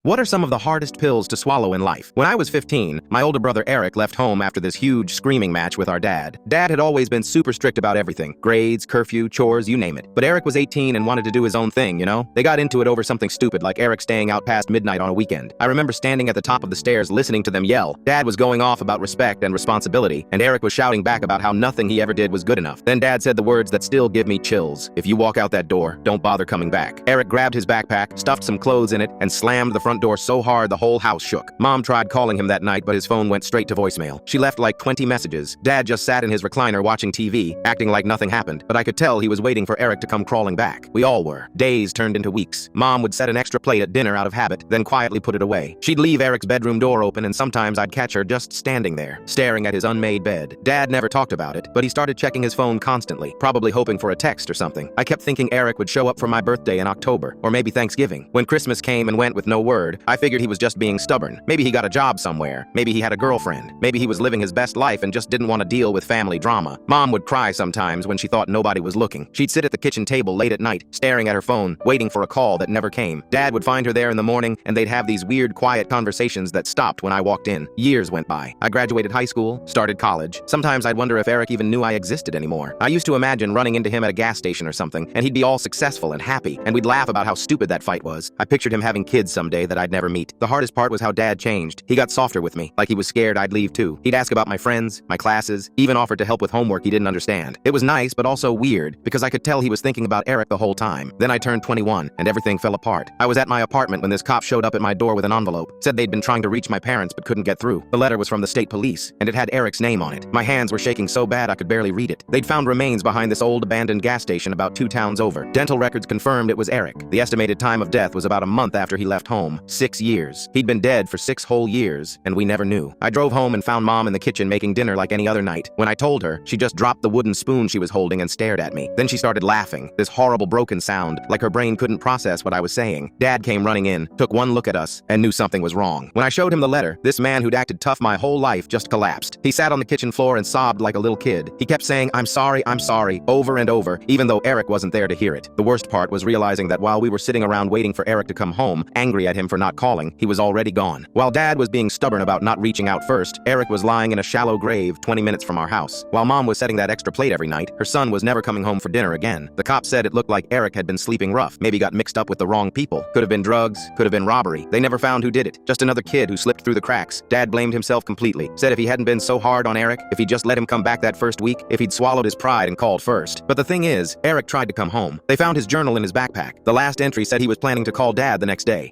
What are some of the hardest pills to swallow in life? When I was 15, my older brother Eric left home after this huge screaming match with our dad. Dad had always been super strict about everything. Grades, curfew, chores, you name it. But Eric was 18 and wanted to do his own thing, you know? They got into it over something stupid like Eric staying out past midnight on a weekend. I remember standing at the top of the stairs listening to them yell. Dad was going off about respect and responsibility, and Eric was shouting back about how nothing he ever did was good enough. Then Dad said the words that still give me chills. If you walk out that door, don't bother coming back. Eric grabbed his backpack, stuffed some clothes in it, and slammed the front door so hard the whole house shook. Mom tried calling him that night, but his phone went straight to voicemail. She left like 20 messages. Dad just sat in his recliner watching TV, acting like nothing happened, but I could tell he was waiting for Eric to come crawling back. We all were. Days turned into weeks. Mom would set an extra plate at dinner out of habit, then quietly put it away. She'd leave Eric's bedroom door open, and sometimes I'd catch her just standing there, staring at his unmade bed. Dad never talked about it, but he started checking his phone constantly, probably hoping for a text or something. I kept thinking Eric would show up for my birthday in October, or maybe Thanksgiving. When Christmas came and went with no word, I figured he was just being stubborn. Maybe he got a job somewhere. Maybe he had a girlfriend. Maybe he was living his best life and just didn't want to deal with family drama. Mom would cry sometimes when she thought nobody was looking. She'd sit at the kitchen table late at night, staring at her phone, waiting for a call that never came. Dad would find her there in the morning, and they'd have these weird, quiet conversations that stopped when I walked in. Years went by. I graduated high school, started college. Sometimes I'd wonder if Eric even knew I existed anymore. I used to imagine running into him at a gas station or something, and he'd be all successful and happy, and we'd laugh about how stupid that fight was. I pictured him having kids someday that I'd never meet. The hardest part was how Dad changed. He got softer with me, like he was scared I'd leave too. He'd ask about my friends, my classes, even offered to help with homework he didn't understand. It was nice, but also weird, because I could tell he was thinking about Eric the whole time. Then I turned 21, and everything fell apart. I was at my apartment when this cop showed up at my door with an envelope. Said they'd been trying to reach my parents but couldn't get through. The letter was from the state police, and it had Eric's name on it. My hands were shaking so bad I could barely read it. They'd found remains behind this old abandoned gas station about 2 towns over. Dental records confirmed it was Eric. The estimated time of death was about a month after he left home. 6 years. He'd been dead for 6 whole years, and we never knew. I drove home and found Mom in the kitchen making dinner like any other night. When I told her, she just dropped the wooden spoon she was holding and stared at me. Then she started laughing, this horrible broken sound, like her brain couldn't process what I was saying. Dad came running in, took one look at us, and knew something was wrong. When I showed him the letter, this man who'd acted tough my whole life just collapsed. He sat on the kitchen floor and sobbed like a little kid. He kept saying, I'm sorry, over and over, even though Eric wasn't there to hear it. The worst part was realizing that while we were sitting around waiting for Eric to come home, angry at him for not calling, he was already gone. While Dad was being stubborn about not reaching out first, Eric was lying in a shallow grave 20 minutes from our house. While Mom was setting that extra plate every night, her son was never coming home for dinner again. The cop said it looked like Eric had been sleeping rough, maybe got mixed up with the wrong people. Could have been drugs, could have been robbery. They never found who did it. Just another kid who slipped through the cracks. Dad blamed himself completely. Said if he hadn't been so hard on Eric, if he'd just let him come back that first week, if he'd swallowed his pride and called first. But the thing is, Eric tried to come home. They found his journal in his backpack. The last entry said he was planning to call Dad the next day.